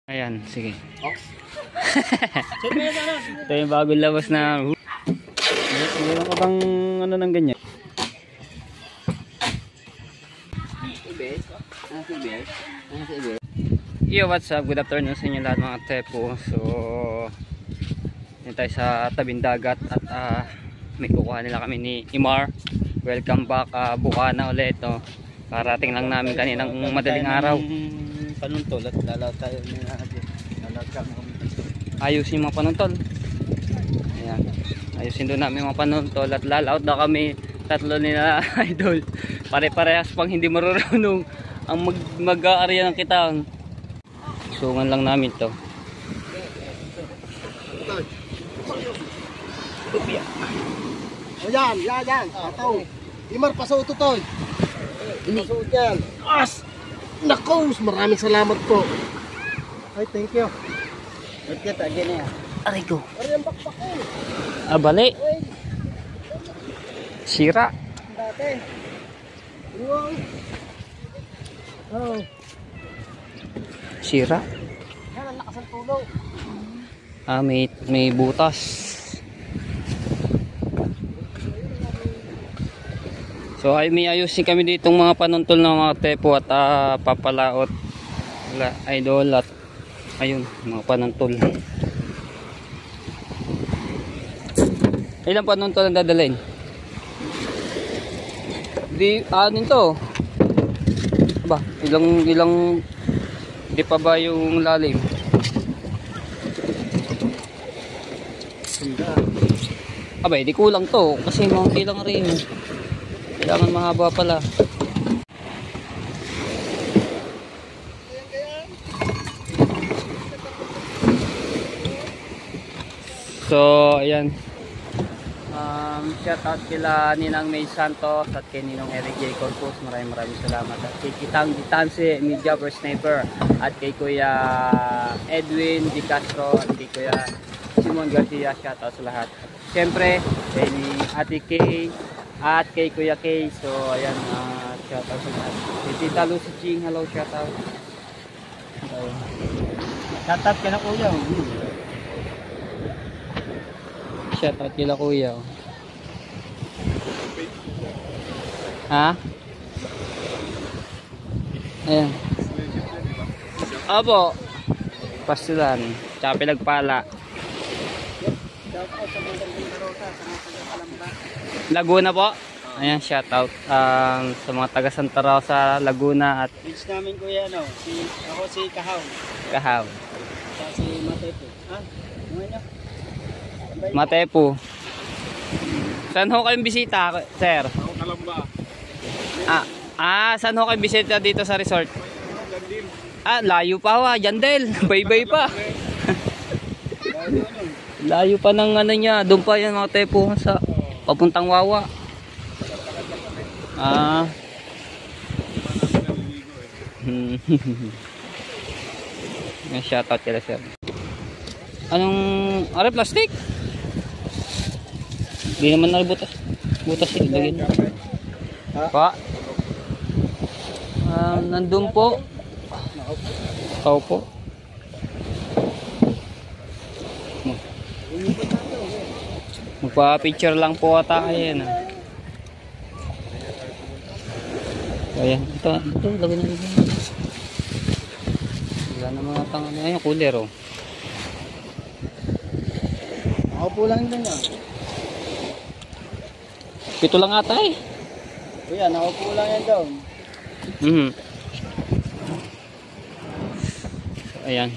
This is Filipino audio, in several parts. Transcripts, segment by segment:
Ayan, sige. Ito yung bagong labas na. Meron ka bang ano ng ganyan? Yo, what's up? Good afternoon sa inyo lahat mga tepo. So, yun tayo sa tabing dagat at may kukuha nila kami ni Imar. Welcome back, Bukana ulit. No? Parating lang namin kaninang madaling araw. Panuntol at lalaw tayo lalaw kami. Ayusin yung mga panuntol. Ayan. Ayusin doon namin yung mga panuntol at lalaw daw kami tatlo nila idol. Pare-parehas pang hindi marunong ang mag-aarya ng kitang. Sungan lang namin to. O yan. Ataw. Imar, pasuot to. Pasuot yan. As! Naku, maraming salamat po. Ay, thank you. Ba't kita, gini yan? Aray ko. Aray ang bakpak ko. Bali. Sira. Dati. Wow. Oh. Sira. Yan, ang lakas ng tulong. May butas. So ay may ayusin kami ditong mga panuntol ng mga tepo at papalaot. Wala, idol at ayun, mga panuntol. Ilang panuntol ang dadalhin? Di, anin to? Aba, ilang di pa ba yung lalim? Abay, di kulang to kasi mga lang rin. Kailangan mahaba pala. So, ayan. Shout out kila Ninang May Santos at kay Ninong Eric J. Corpus. Maraming salamat. At kay Kitang Ditanse, Media First Sniper. At kay Kuya Edwin Di Castro at kay Kuya Simon Garcia. Shout out sa lahat. Siyempre, kay Ate Kay at kay Kuya Kay. So, ayan, shout out sa lahat. Kay Tita Lucy Ching, hello, shout out. Shout out ka na kuya. Shout out kila Kuya. Ha? Ayan. Opo. Pastulan. Tsaka pinagpala. Shout out sa mga Rosa, sa mga taga-Palamba. Laguna po. Ayan, shout out sa mga taga Santa Rosa, Laguna at Page namin kuya, no? Ako si Kahaw. Kahaw. Si Matepo. Ha? Ano nyo? Matepo. Saan ho kayong bisita, sir? Ako Kalamba. Saan ho kayong bisita dito sa resort? Layo pa ho, Jandel. Bye-bye pa. Layo pa ng ano niya. Doon pa yan mga tepo sa papuntang Wawa. Shoutout kila sir. Anong plastic? Hindi naman na butas ilagin. Pa. Nandun po. Ikaw po. Magpa-picture lang po ata kayo. Ayan, ito lagyan na dito. Wala na mga tangan. Ayan, cooler oh. Ako po lang din yan. 7 lang ata eh. Kuya, nakaupo lang yan doon. Ayan.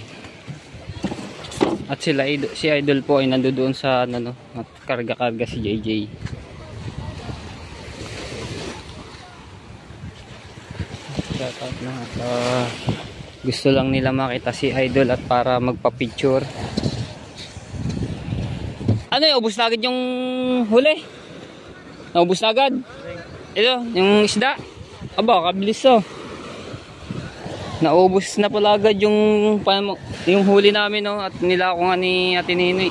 At si Idol po ay nandoon sa at karga-karga si JJ. Shoutout na. Gusto lang nila makita si Idol at para magpa-picture. Ano yung ubos na agad yung huli? Naubos na agad? Ito, yung isda. Aba, kabilis oh. Naubos na pala agad yung huli namin no, at nila ako nga ni Ate Ninoy.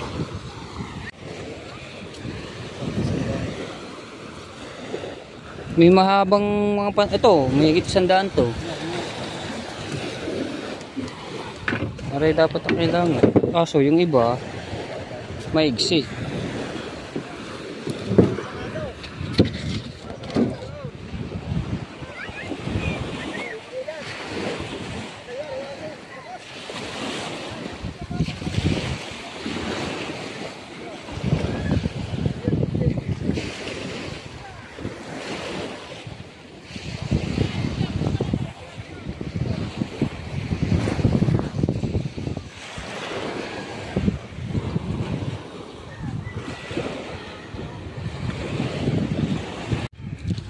May mahabang mga ito, may higit 100 to. Aray dapat ang kailangan. Kaso yung iba, maigsi.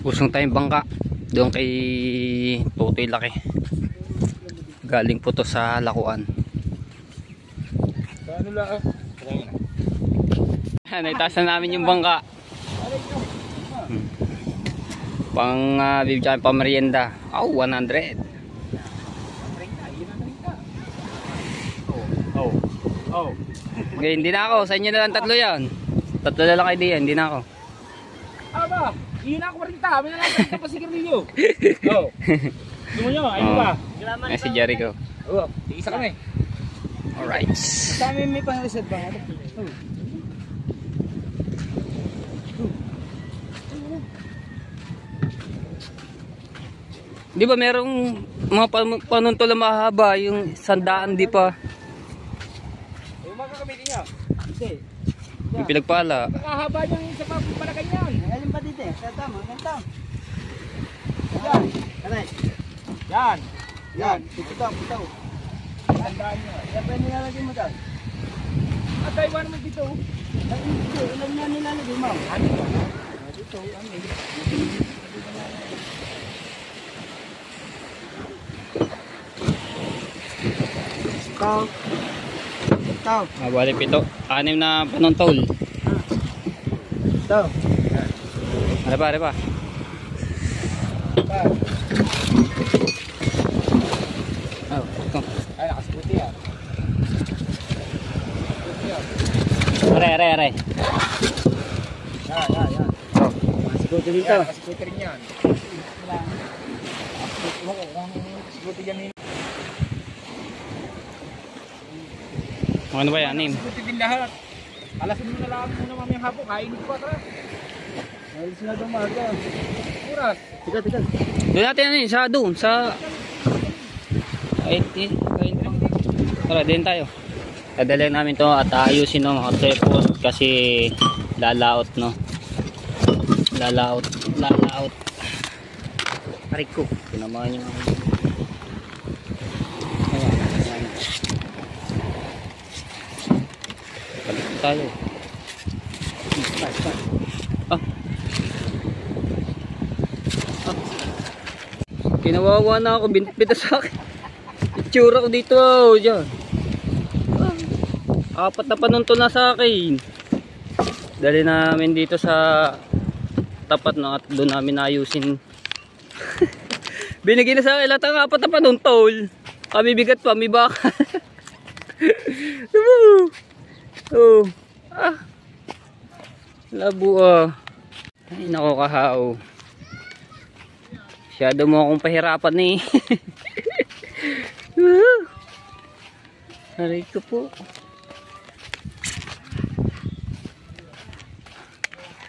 Usong tayong bangka doon kay Tutoy Laki. Galing po to sa Lakuan. Ano lang? Naitaas na namin yung bangka. Pang bibigyan pa merienda. Oh, 100. Oh. Okay, hindi na ako. Sa inyo na lang tatlo yan. Tatlo na lang kayo diyan, hindi na ako. Aba, hindi na ako marita. May nalang pa siguro ninyo. Oh. Gusto nyo, ayun ba? Ay, si Jericho. Oo, isa kami. Alright. Sa amin may pang-reset ba? Di ba merong mga panuntulan mahaba, yung sandaan di pa. Yung mga gagamitin nyo? Kasi, Yung pinagpala. nakahaba niyang isa pa palakan yan. Alin pa dito eh? Tama, ganito. Yan. Aray. Yan. Yan. Ito. Tandaan nyo. Yan pa yung nilalagay mo doon. At tayo ba naman dito? Dito, ilan nga nilalagay mo? Ano ba? Dito, ano eh. Ito. Bali pito. 6 na panuntol. Ito. Ano pa? Oh, ito. Ay, nakasikuti yan. Aray. Yan. Oh. Masikuti dito. Yan, nakasikuti rin yan. Nakasikuti yan yun. Ano ba yan, Nim? Nakasikuti din lahat. Alasin mo na lang muna mamayang hapon. Kainin ko tara. Alis na dumaga. Kuras. Tika. Doon natin ano yun, sa ay, tara, din tayo. Dadalhin namin to at ayusin no mga tepos kasi lalaot no. Lalaot. Ariko, tinamaan yung ayan. Balik tayo. Kinawawa na ako, binitbita sa akin. Itsura ko dito, dyan. 4 na panunto na sa akin. Dali namin dito sa tapat na at doon namin ayusin. Binigyan na sa akin lahat ang 4 na panuntol. Kami bigat pa, may baka. Oh. Labo Ay, nako kahao. Masyado mo akong pahirapan eh. Aray ko po.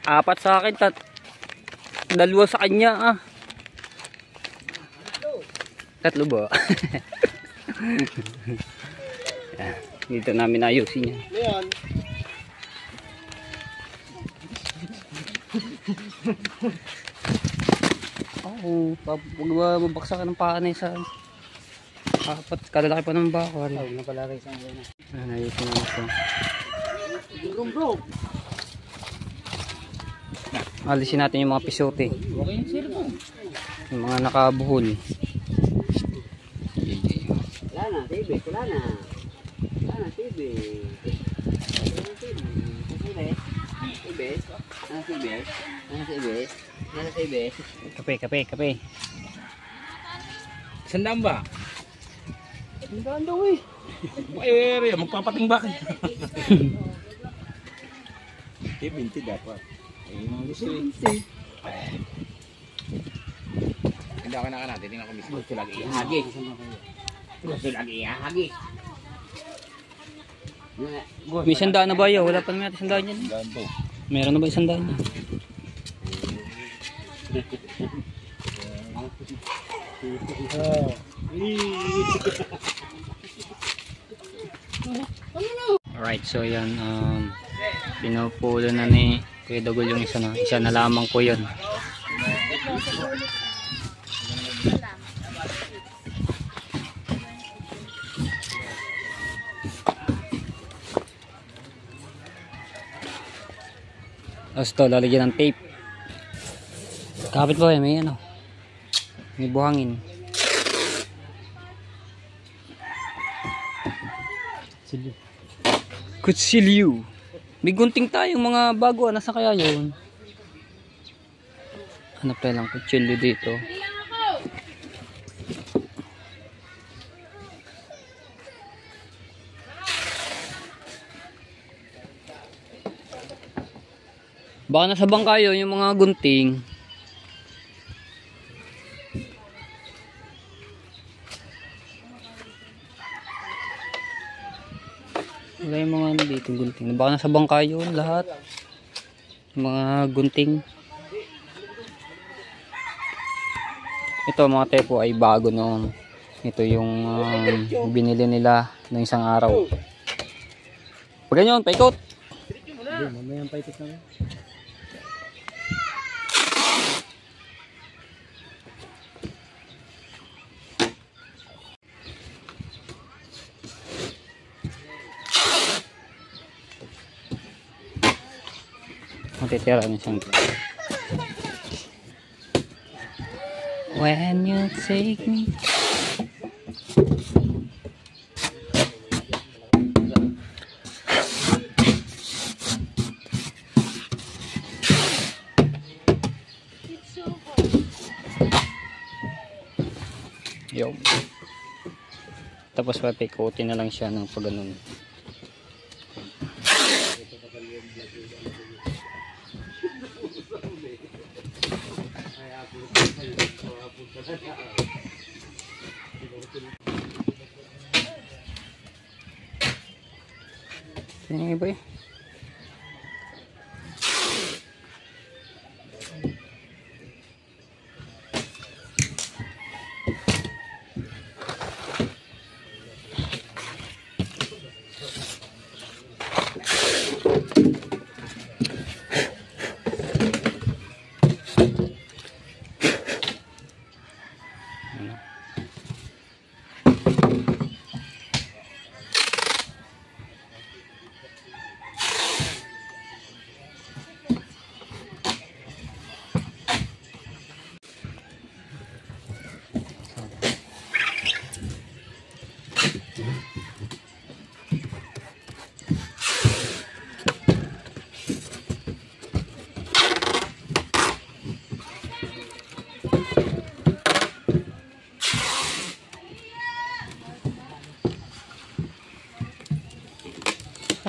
4 sa akin, 2 sa kanya 3 ba? Dito namin ayusin yan. Ayan. Oo, pag mabaksakan ng paanay sa 4, kalalaki pa ng bakal. Ito, napalagay sa mga. Ayusin namin ito. Bro. Alisin natin yung mga pisote. Okay yung cellphone. Yung mga nakabuhol. Wala na, TV. Wala na, TV. Kape. Sandaan ba? Sandaan daw eh. Eh, magpapating bakit? 20 dapat. Eh, mga gusto eh. Hindi ako natin. Tingnan ko mismo. Gusto lagi ihagi. Gusto lagi ihagi. May 100 na ba yun? Wala pa naman natin 100 yan. Meron na ba 100 yan? Alright, so yan. Pinupulo na ni Kuya Dugol yung isa na. Isa na lamang po yun. Tapos ito, lalagyan ng tape. Kapit ba may ano? May buhangin. Kutsilyo. May gunting tayong mga bago. Nasa kaya yun? Hanap tayo lang kutsilyo dito. Baka nasa bangkayo yung mga gunting. Wala yung mga ano dito gunting. Baka nasa bangkayo lahat. Mga gunting. Ito mga tepo ay bago noon. Ito yung binili nila noong isang araw. Pag ganyan, paikot. Mamayang paitik na. Matitira niya siyang when you take me. Yo. Tapos papikutin na lang siya ng pag ganun. Sini iba eh.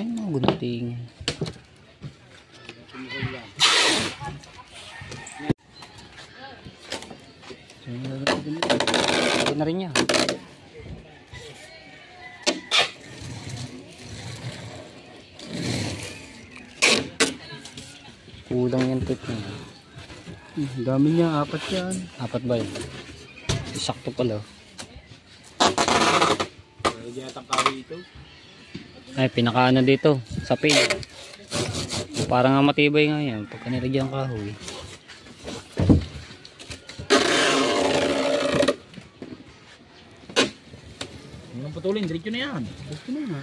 Ay, mga gunting. Ito na rin niya. Kulang yung tip niya. Dami niya, 4 yan. 4 ba yun? Sakto pala. Hindi natang kawi ito. Ay, pinakaano dito sa pin. Parang nga matibay nga yan pagka nilagyan ng kahoy. Anong putulin? Diretso na yan. Gusto na nga.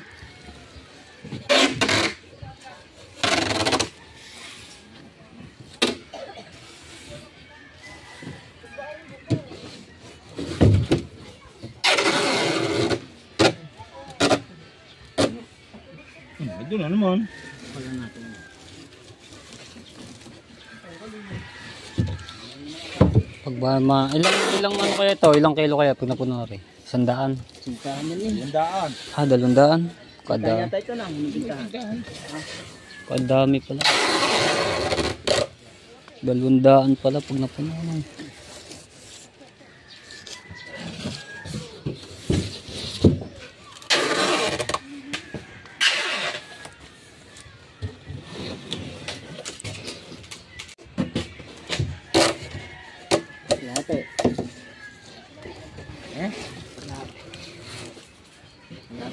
Ito na naman. Pala natin. Ilang ano kaya ito? Ilang kilo kaya pag napuno rin? 100? Sintahan yan eh. 100. Ah, 200? Kaya ito lang. Kadami pala. 200 pala pag napuno.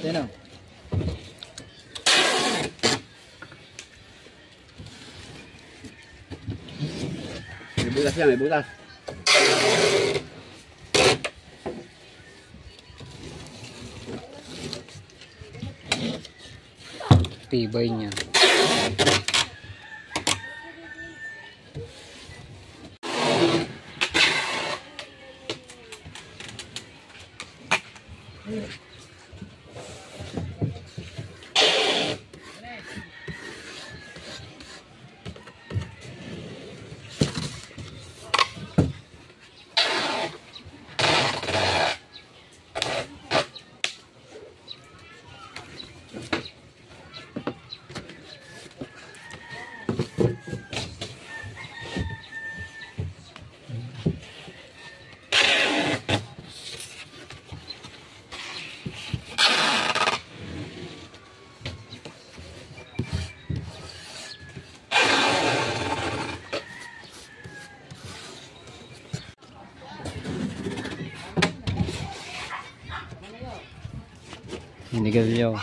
Yan o. May butas yan, may butas. Tibay niya. Hinigalyo.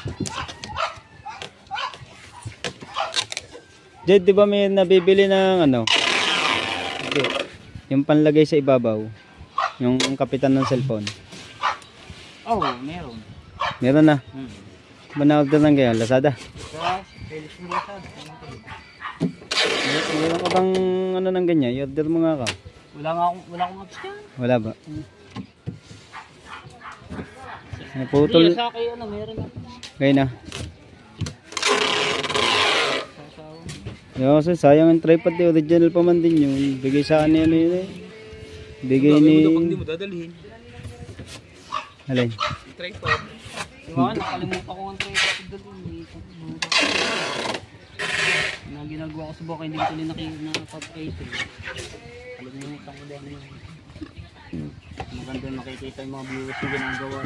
Jed, di ba may nabibili ng ano? Hindi. Yung panlagay sa ibabaw. Yung kapitan ng cellphone. Oh, meron. Meron na. Ba na-order ng kayo? Lazada? Sa Philips Mesa. Meron ka bang ano ng ganyan? I-order mo nga ka. Wala akong apps yan. Wala ba? Naputol. Hindi, sa akin ano, meron ako. Kaya na. Sasawa. Kasi sayang ang tripod eh. Original pa man din yun. Bigay sa akin yun eh. Bigay ni... Pag hindi mo dadalhin. Alay. Tripod. Diba, nakalimutan ko ang tripod doon. Na ginagawa ko sa baka, hindi ko tuloy nakapag-case. Kalimutan ko din yun. Maganda yung makikita yung mga viewers yung ginagawa.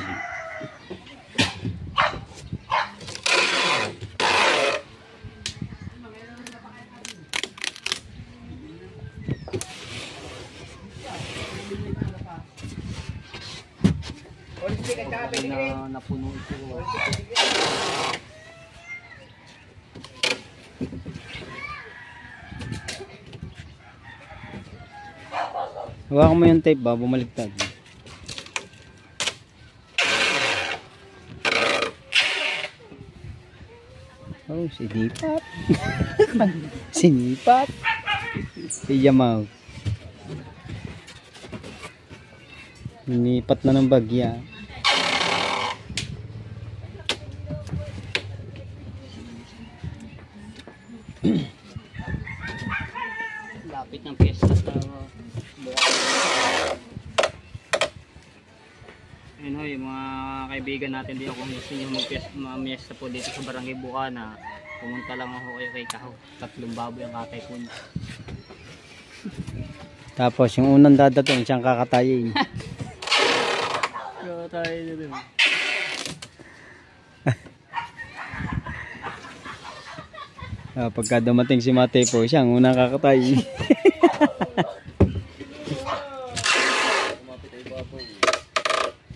Napuno ito. Hawakan mo yung tape ba? Bumaliktad. Oh, sinipat. Sinipat. Pijamaw. Sinipat na ng bagya. Lapit ng piyesta sa yun ho, yung mga kaibigan natin dito, kung gusto nyo mag-miesta po dito sa Barangay Bukana, pumunta lang ako kayo kay Kaho. 3 baboy ang kakay po. Tapos yung unang dadating siyang kakatayin. Kakatayin na rin. Pagka dumating si Mate po, siya ang unang kakatayin.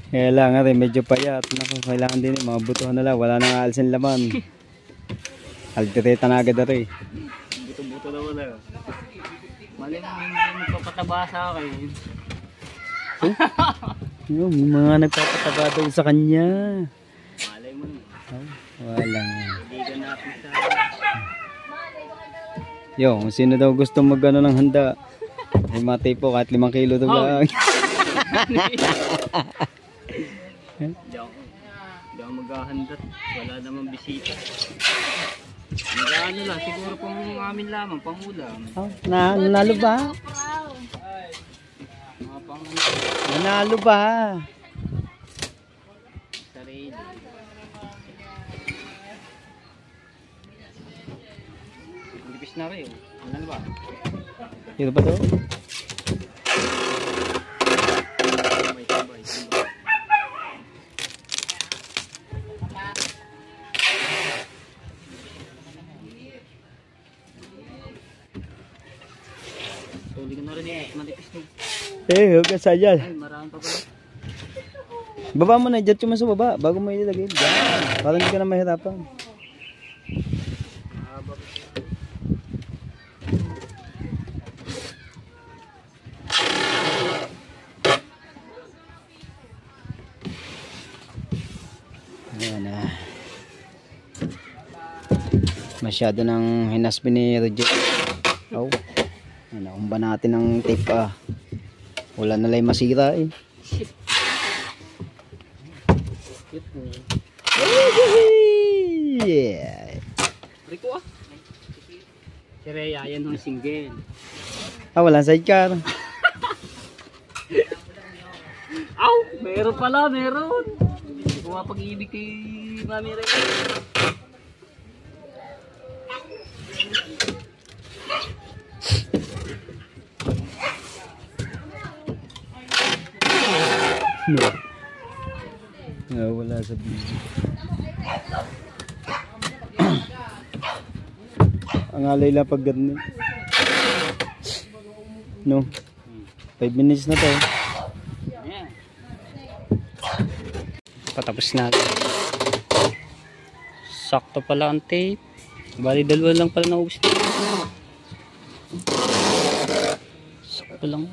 Kailangan rin medyo payat. Naku, kailangan din mga buto na lang. Wala nang aalsin laman. Altireta na agad rin. Buto-buto na wala. Mali mo magpapataba sa akin. Yung mga nagpapataba daw sa kanya. Malay mo naman. Walang. Kaibigan natin sa... Yo, kung sino daw gusto magano ng handa. Ay Mate po, kahit 5 kilo daw lang. Hindi ako maghahandat. Wala namang bisita. Mag-ano lang, siguro pang amin lamang, pang ulam. Nanalo ba? Mga pang Nanalo ba? sarili. Lipis na rin. Ano ba? Ito ba to? Sabay. Tuloy ko na rin eh. Manipis na. Huwag ka sa dyan. Ay, marami pa pala. Baba mo na, dyan mo sa baba bago mo ilagay. Diyan. Para hindi ka na mahirapan. Ayan na. Masyado nang hinasbi ni Roger. Oh. Naumba natin ng tape wala na lang masira eh. Yeah. Rico Si Rhea, yan yung single. Walang sidecar. Aw! Meron pala, meron! Hindi ko mapag-ibig kay Mami Rhea. No. Wala sa video. Ang alay lang pag ganun. No. 5 minutes na to. Yeah. Patapos na. Sakto pala ang tape. Bali dalawa lang pala naubos na. Sakto lang.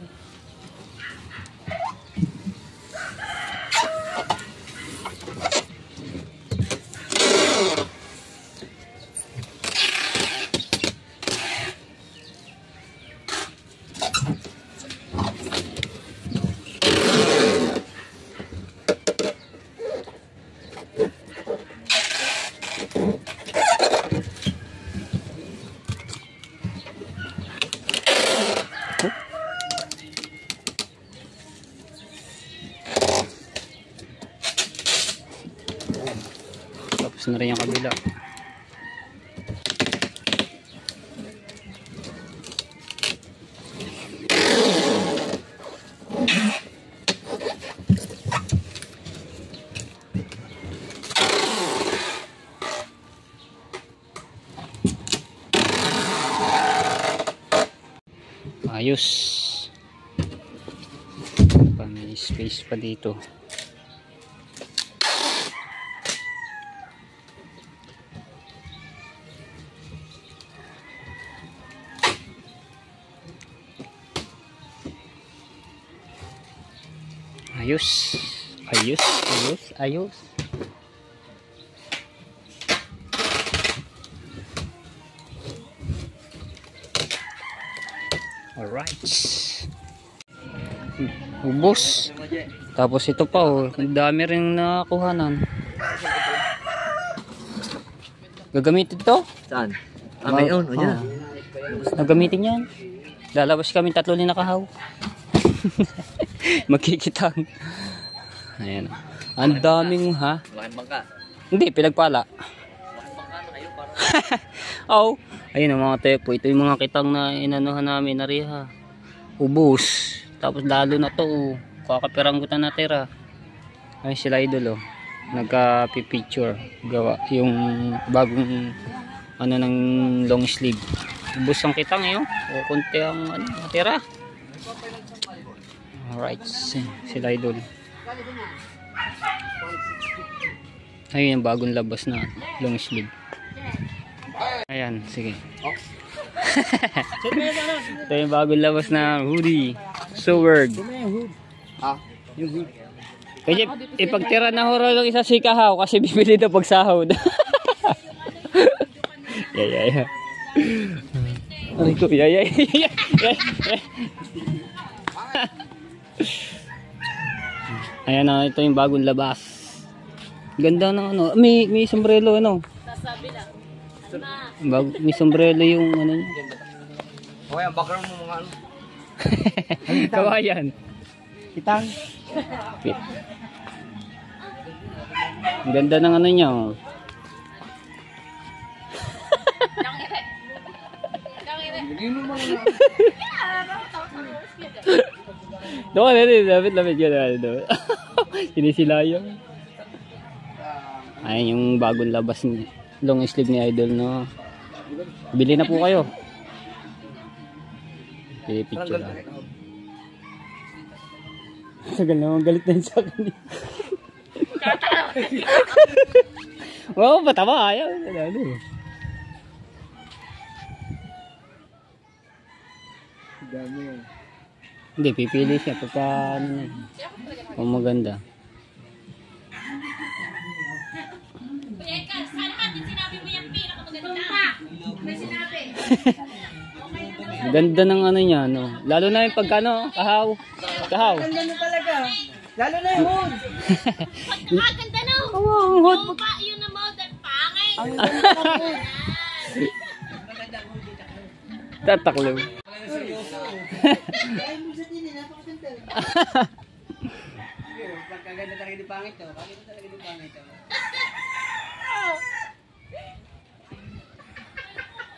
Tapos na rin yung kabila. Ayos. May space pa dito. Ayos. Ayos. Ayos. Ayos. Alright. Ubos. Tapos ito pa oh. Ang dami rin nakuhanan. Gagamitin to? Saan? Ngayon, o yan. Nagamitin yan. Lalabas kami 3 ni nakahaw. Magkikitang. Ayan. Ang daming ha. Malaking bangka. Hindi, pinagpala. Malaking bangka na kayo para. Oh, ayun ang mga tepo. Ito yung mga kitang na inanuhan namin. Nariha. Ubus. Tapos lalo na to. Kakapiranggutan na tira. Ayun sila idol oh. Nagka-picture. Gawa. Yung bagong ano ng long sleeve. Ubus ang kitang eh. O konti ang ano, natira. Alright, sila idol. Ayun yung bagong labas na long sleeve. Ayan, sige. Ito yung bagong labas na hoodie. Sword. Yung hood. Kaya ipagtira na horo ng isa si Kahaw kasi bibili na pagsahod. Yeah. Ay ko, yeah. Ayan na, ito yung bagong labas. Ganda ng ano, may sombrero ano. Sasabi lang. May sombrero yung ano niya. Okay, ang background mo mga ano. Kawayan. Kitang. Fit. Ang ganda ng ano niya oh. Doon na lapit ka na. Sinisilayo. Ayan yung bagong labas ng long sleeve ni Idol no. Bili na po kayo. Picture lang. Sagal naman galit na yun sa akin. Wow, patama. Ayaw. Ano? Dami yan. Hindi, pipili siya pagka ano na. Kung maganda. Sana natin sinabi mo yung pinakamaganda. May sinabi. Ganda ng ano niya, no? Lalo na yung pagka, ano, kahaw. Kahaw. Ganda na talaga. Lalo na yung hood. Pagkakaganda no. Ang hot. Yung pa, yun na model, pangay. Ang ganda ng hood. Tataklo. Pagkaganda talaga di pangit to. Bakit talaga di pangit to?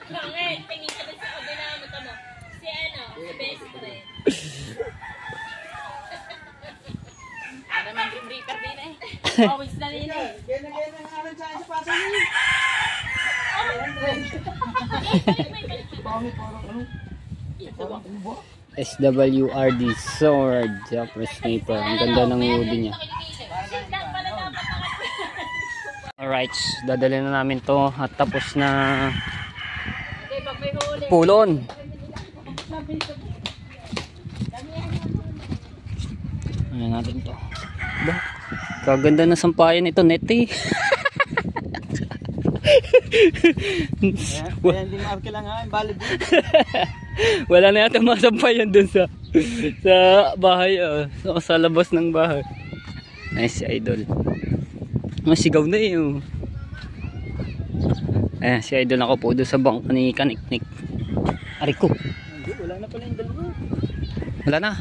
Pangay, tingin ka na sa kabila mo tamo. Si ano, si best friend. Para nang breaker din eh. Always na rin eh. Kaya na nga rin sa pasang niya. Pangit parang ano? SWRD Sword Japper Sniper. Ang ganda ng hoodie niya. Alright, dadalhin na namin to at tapos na pulon. Ayan natin to. Ba, kaganda na sampayan ito, neti. Kaya hindi mo kailangan valid. Wala na yata masampayan dun sa bahay, sa labas ng bahay. Nice, idol. Masigaw na eh. Oh. Ayan, si idol ako po doon sa bangka ni Kaniknik. Ariko. Hindi, wala na pala yung dalawa. Wala na.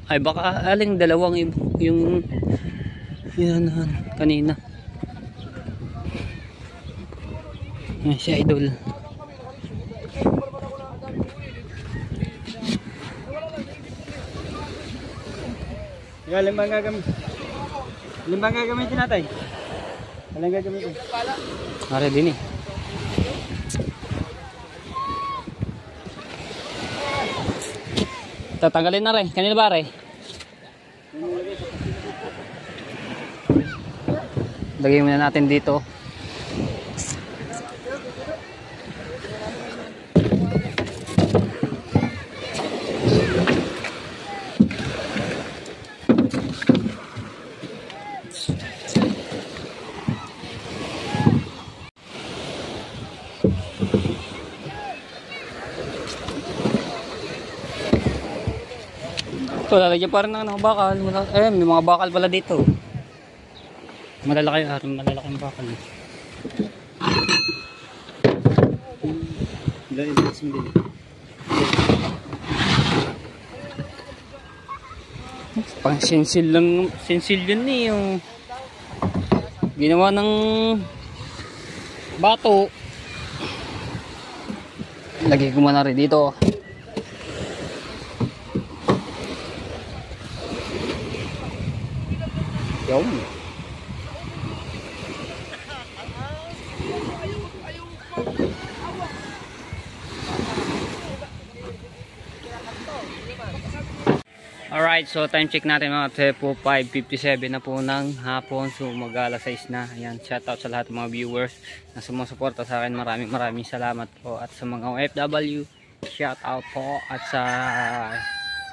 Ay baka aling dalawang yung yan kanina. Ayan, si idol. Yung limbang gagamit. Limbang gagamitin natin. Walang gagamitin. Are din eh. Tatanggalin na rin. Kanina ba rin? Lagay muna natin dito. Ito, lalagyan pa rin ng bakal. May mga bakal pala dito. Malalaking bakal. Pang sensil lang, sensil yun eh. Yung ginawa ng bato. Lagay ko muna rin dito. Yun. Alright, so time check natin mga po 5:57 na po ng hapon. So mag-alas 6 na. Ayan, shoutout sa lahat ng mga viewers na sumusuporta sa akin. Maraming salamat po. At sa mga OFW, shoutout po. At sa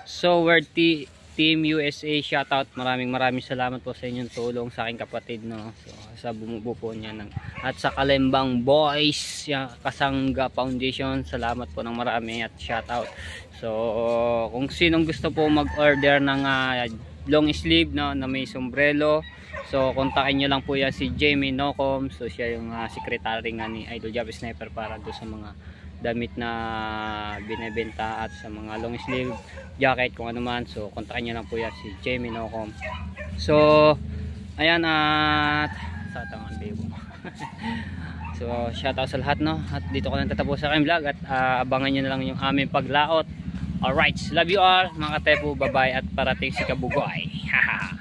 Sword Team USA, shoutout. Maraming salamat po sa inyong tulong sa aking kapatid, no. So sa bumubuo po niya ng at sa Kalembang Boys, Kasangga Foundation, salamat po ng marami at shoutout. So kung sinong gusto po mag-order ng long sleeve, no, na may sombrero, so kontakin nyo lang po yan si Jamie Nocom. So siya yung secretary nga ni Idol Japper Sniper para do sa mga damit na binebenta at sa mga long sleeve jacket kung ano man. So kontakin nyo lang po yan si Jamie Nocom. So ayan, at sa tangan bebo. So shoutout sa lahat, no, at dito ko lang tatapos sa aking vlog at abangan nyo na lang yung aming paglaot. Alright, love you all mga katepo, bye bye, at parating si Kabugoy. Haha.